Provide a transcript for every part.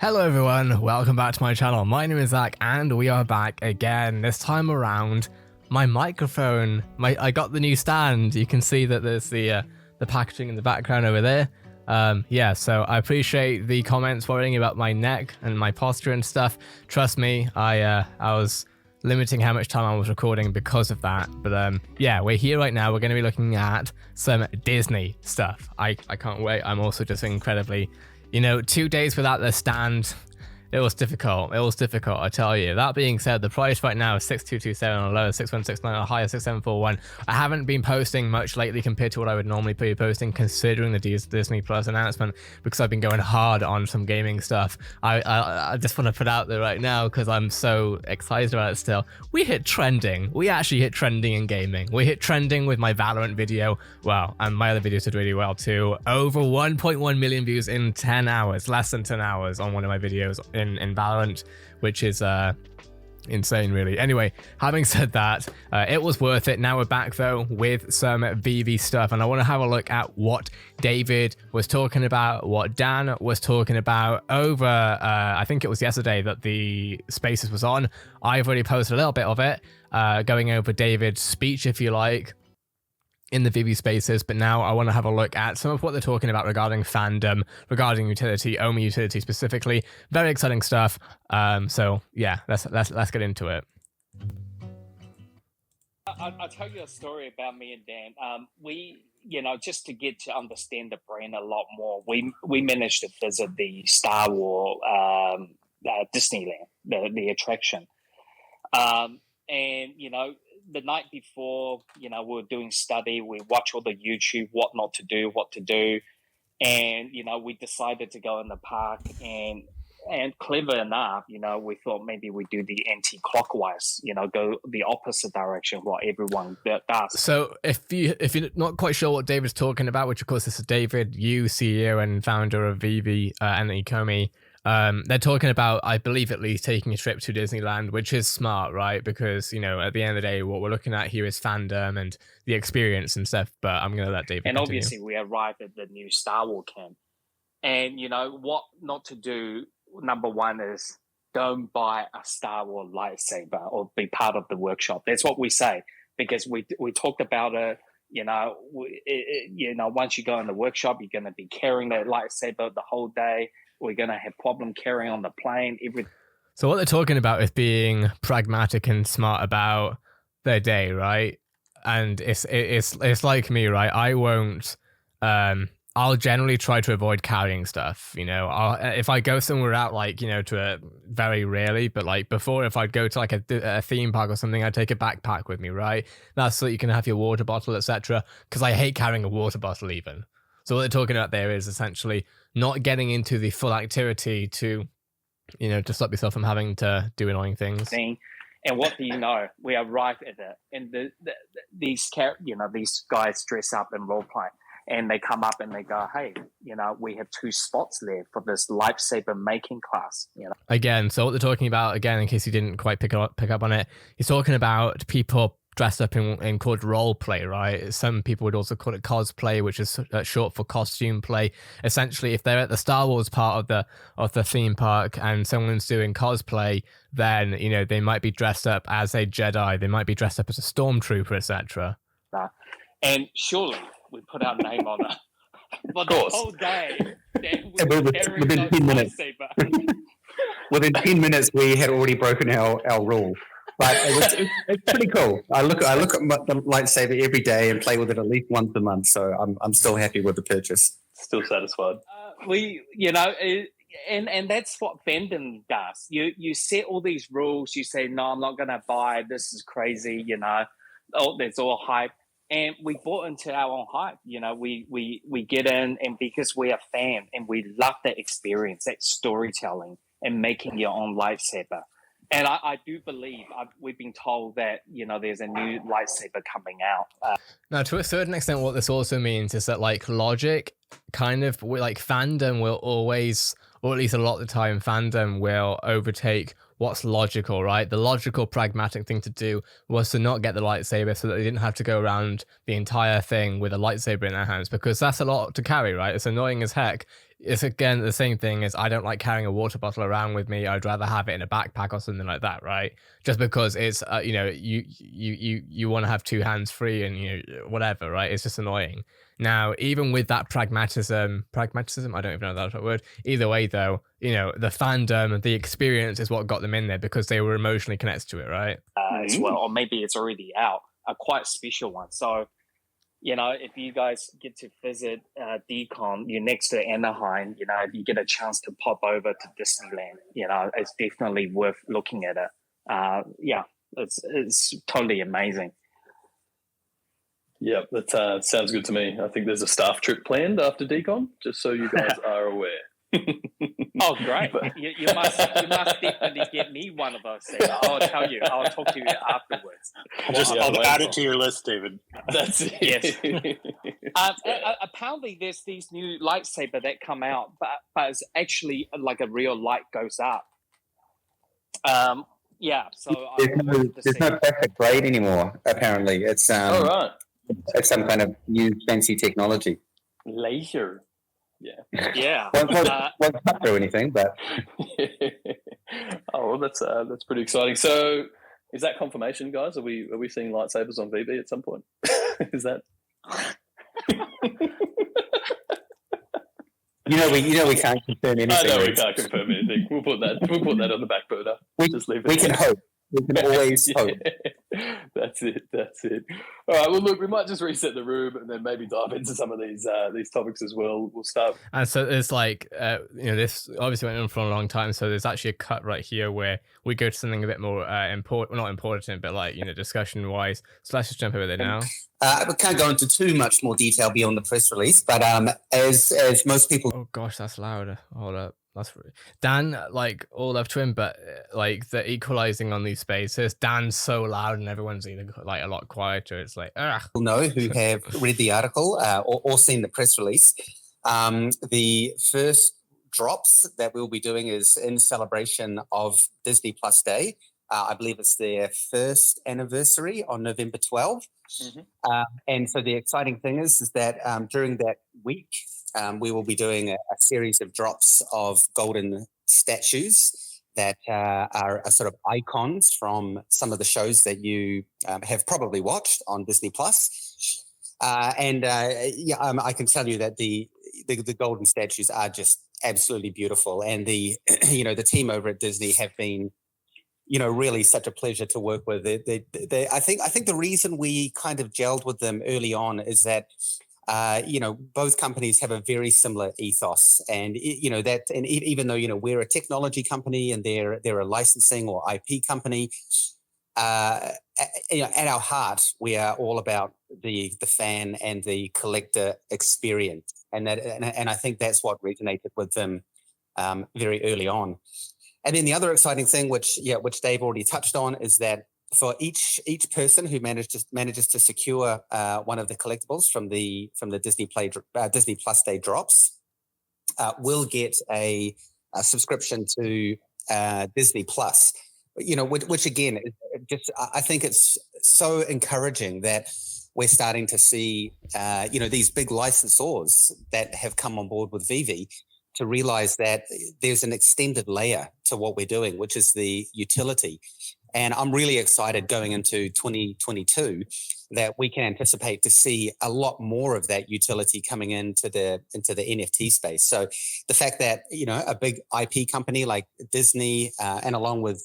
Hello everyone, welcome back to my channel. My name is Zach and we are back again. This time around, my microphone, I got the new stand. You can see that there's the packaging in the background over there. Yeah, so I appreciate the comments worrying about my neck and my posture and stuff. Trust me, I was limiting how much time I was recording because of that. But yeah, we're here right now. We're going to be looking at some Disney stuff. I can't wait. I'm also just incredibly, 2 days without the stand. It was difficult. I tell you. That being said, the price right now is 6227 on a low, 6169 on a high, 6741. I haven't been posting much lately compared to what I would normally be posting, considering the Disney Plus announcement, because I've been going hard on some gaming stuff. I just want to put out there right now because I'm so excited about it still. We hit trending. We actually hit trending in gaming. We hit trending with my Valorant video. Well, and my other videos did really well too. Over 1.1 million views in 10 hours, less than 10 hours on one of my videos in Valorant, which is insane really. Anyway, having said that, it was worth it. Now we're back though with some VeVe stuff, and I want to have a look at what David was talking about, what Dan was talking about over I think it was yesterday that the Spaces was on. I've already posted a little bit of it, going over David's speech, if you like, in the VeVe Spaces, but now I want to have a look at some of what they're talking about regarding fandom, regarding utility, OMI utility specifically. Very exciting stuff. So yeah, let's get into it. I'll tell you a story about me and Dan. We, just to get to understand the brand a lot more, we managed to visit the Star Wars Disneyland, the attraction, and the night before, we were doing study. We watch all the YouTube, what not to do, what to do. And, we decided to go in the park and clever enough, we thought maybe we do the anti-clockwise, go the opposite direction, what everyone does. So if you're not quite sure what David's talking about, which of course this is David, you CEO and founder of VeVe and ECOMI, they're talking about, I believe at least, taking a trip to Disneyland, which is smart, right? Because, at the end of the day, what we're looking at here is fandom and the experience and stuff, but I'm going to let David And continue. Obviously we arrived at the new Star Wars camp. And, what not to do, number one is don't buy a Star Wars lightsaber or be part of the workshop. That's what we say, because we talked about it. Once you go in the workshop, you're going to be carrying that lightsaber the whole day. We're going to have problem carrying on the plane. So what they're talking about is being pragmatic and smart about their day, right? And it's like me, right? I won't. I'll generally try to avoid carrying stuff. If I go somewhere out, very rarely, but before, if I'd go to a theme park or something, I'd take a backpack with me, right? That's so you can have your water bottle, etc. Because I hate carrying a water bottle even. So what they're talking about there is essentially not getting into the full activity to, to stop yourself from having to do annoying things. And what do you know? We arrived at it, and these guys dress up in role play, and they come up and they go, "Hey, we have 2 spots there for this lightsaber making class." Again, so what they're talking about, again, in case you didn't quite pick up on it, he's talking about people dressed up in called role play, right? Some people would also call it cosplay, which is short for costume play. Essentially, if they're at the Star Wars part of the theme park and someone's doing cosplay, then they might be dressed up as a Jedi, they might be dressed up as a stormtrooper, etc. And surely we put our name on it. But the whole day, within 10 minutes, within 10 minutes, we had already broken our rule. But it's pretty cool. I look at the lightsaber every day and play with it at least once a month. So I'm still happy with the purchase. Still satisfied. And that's what fandom does. You set all these rules. You say, no, I'm not going to buy. This is crazy. There's all hype. And we bought into our own hype. We get in, and because we're a fan and we love that experience, that storytelling and making your own lightsaber. And I do believe we've been told that, there's a new lightsaber coming out. Now, to a certain extent, what this also means is that logic kind of fandom will always, or at least a lot of the time, fandom will overtake what's logical, right? The logical, pragmatic thing to do was to not get the lightsaber so that they didn't have to go around the entire thing with a lightsaber in their hands, because that's a lot to carry, right? It's annoying as heck. it's again the same thing as I don't like carrying a water bottle around with me. I'd rather have it in a backpack or something like that, right? Just because it's you know, you want to have two hands free and you know, whatever, right? It's just annoying. Now, even with that pragmatism, I don't even know that's a word. Either way, though, you know, the fandom and the experience is what got them in there because they were emotionally connected to it, right? As well, or maybe it's already out, a quite special one. So, you know, if you guys get to visit DCon, you're next to Anaheim, you know, if you get a chance to pop over to Disneyland, you know, it's definitely worth looking at it. Yeah, it's totally amazing. Yeah, that sounds good to me. I think there's a staff trip planned after DCon, just so you guys are aware. Oh, great. You must definitely get me one of those things. I'll tell you. I'll talk to you afterwards. I'll add it to your list, David. That's it. Yes. Apparently, there's these new lightsaber that come out, but it's actually like a real light goes up. Yeah, so there's no perfect grade anymore. Apparently, it's all right. It's some kind of new fancy technology. Laser. Yeah. Won't cut through anything, but oh well, that's pretty exciting. So, is that confirmation, guys? Are we seeing lightsabers on VeVe at some point? Is that? you know we can't confirm anything. I know we can't confirm anything. We'll put that on the back burner. Just leave it. We can hope. We can always hope. That's it. All right. Well, look, we might just reset the room and then maybe dive into some of these topics as well. We'll start. And so it's like, you know, this obviously went on for a long time. So there's actually a cut right here where we go to something a bit more important, well, not important, but like, you know, discussion wise. So let's just jump over there now. We can't go into too much more detail beyond the press release, but as most people. Oh gosh, that's louder. Hold up. That's Dan, like all love to him, but like the equalizing on these spaces, Dan's so loud and everyone's either like a lot quieter. It's like, ugh. People know who have read the article or seen the press release. The first drops that we'll be doing is in celebration of Disney Plus Day. I believe it's their first anniversary on November 12th. Mm-hmm. And so the exciting thing is that during that week, we will be doing a series of drops of golden statues that are sort of icons from some of the shows that you have probably watched on Disney Plus. I can tell you that the golden statues are just absolutely beautiful, and the the team over at Disney have been really such a pleasure to work with. I think the reason we kind of gelled with them early on is that both companies have a very similar ethos, and even though we're a technology company and they're a licensing or IP company, at our heart we are all about the fan and the collector experience, and I think that's what resonated with them very early on. And then the other exciting thing, which Dave already touched on, is that for each person who manages to secure one of the collectibles from the Disney Plus Day drops, will get a subscription to Disney Plus. Which again, I think it's so encouraging that we're starting to see these big licensors that have come on board with VeVe to realize that there's an extended layer to what we're doing, which is the utility. And I'm really excited going into 2022 that we can anticipate to see a lot more of that utility coming into the NFT space. So the fact that a big IP company like Disney and along with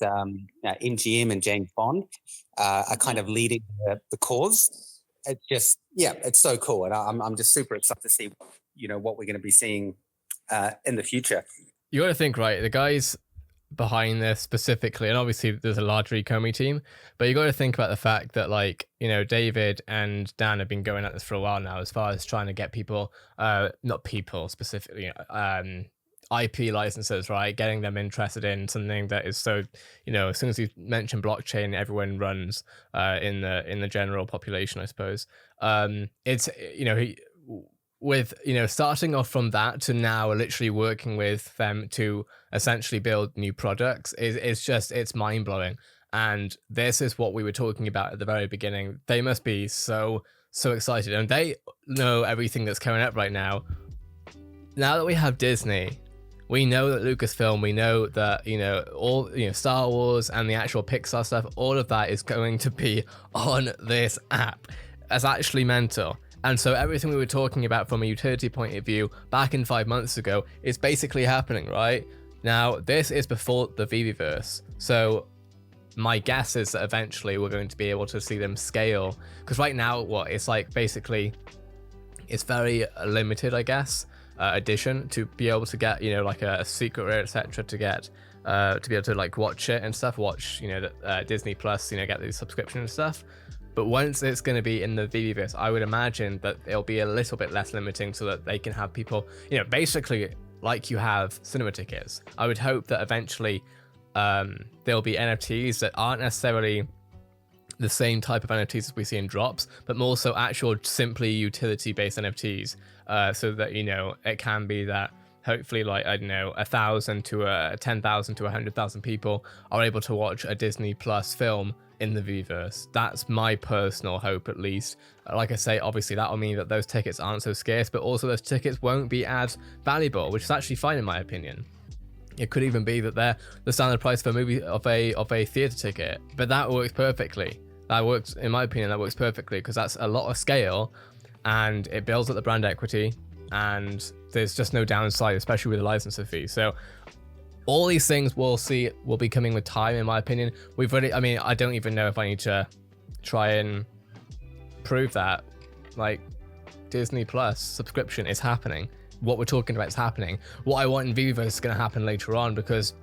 MGM and James Bond are kind of leading the cause. It's just it's so cool, and I'm just super excited to see what we're going to be seeing in the future. You got to think, right? The guys behind this specifically, and obviously there's a larger ECOMI team, but you got to think about the fact that David and Dan have been going at this for a while now, as far as trying to get people, not people specifically, IP licenses, right? Getting them interested in something that is so, as soon as you mention blockchain, everyone runs in the general population, I suppose. It's with starting off from that to now literally working with them to essentially build new products it's mind-blowing. And this is what we were talking about at the very beginning. They must be so excited, and they know everything that's coming up right now. now that we have Disney, we know that Lucasfilm, we know that, all, Star Wars and the actual Pixar stuff, all of that is going to be on this app. That's actually mental. And so everything we were talking about from a utility point of view back in 5 months ago is basically happening, right? Now, this is before the VeVeVerse. So my guess is that eventually we're going to be able to see them scale. Because right now, it's like basically, it's very limited, I guess, edition to be able to get, like a secret rare, etc. to get, to be able to like watch it and stuff, watch, Disney Plus, get the subscription and stuff. But once it's going to be in the VeVeVerse, I would imagine that it'll be a little bit less limiting so that they can have people, basically like you have cinema tickets. I would hope that eventually there'll be NFTs that aren't necessarily the same type of NFTs as we see in drops, but more so actual simply utility-based NFTs, so that, it can be that hopefully, like, I don't know, 1,000 to 10,000 to 100,000 people are able to watch a Disney Plus film in the VeVeVerse. That's my personal hope, at least. Like I say, obviously that'll mean that those tickets aren't so scarce, but also those tickets won't be as valuable, which is actually fine in my opinion. It could even be that they're the standard price for a movie of a theater ticket, but that works perfectly. That works, in my opinion, that works perfectly because that's a lot of scale and it builds up the brand equity, and there's just no downside, especially with the licensing fee. So all these things will be coming with time, in my opinion. I don't even know if I need to try and prove that. Like, Disney Plus subscription is happening. What we're talking about is happening. What I want in VeVeVerse is going to happen later on, because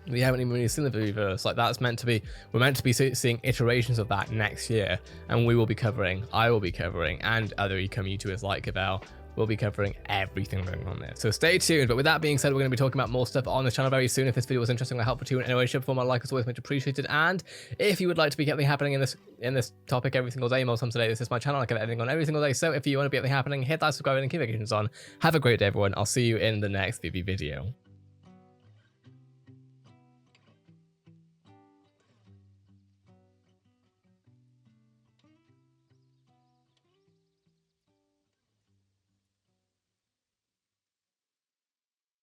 we haven't even really seen the VeVeVerse. Like, we're meant to be seeing iterations of that next year, and I will be covering, and other ECOMI YouTubers like Gavel will be covering everything going on there. So stay tuned. But with that being said, we're going to be talking about more stuff on the channel very soon. If this video was interesting or helpful to you in any way, shape, or form, a like is always much appreciated. And if you would like to be getting happening in this topic every single day, most times today, this is my channel. I get everything on every single day. So if you want to be getting happening, hit that subscribe and notifications on. Have a great day, everyone. I'll see you in the next VeVe video.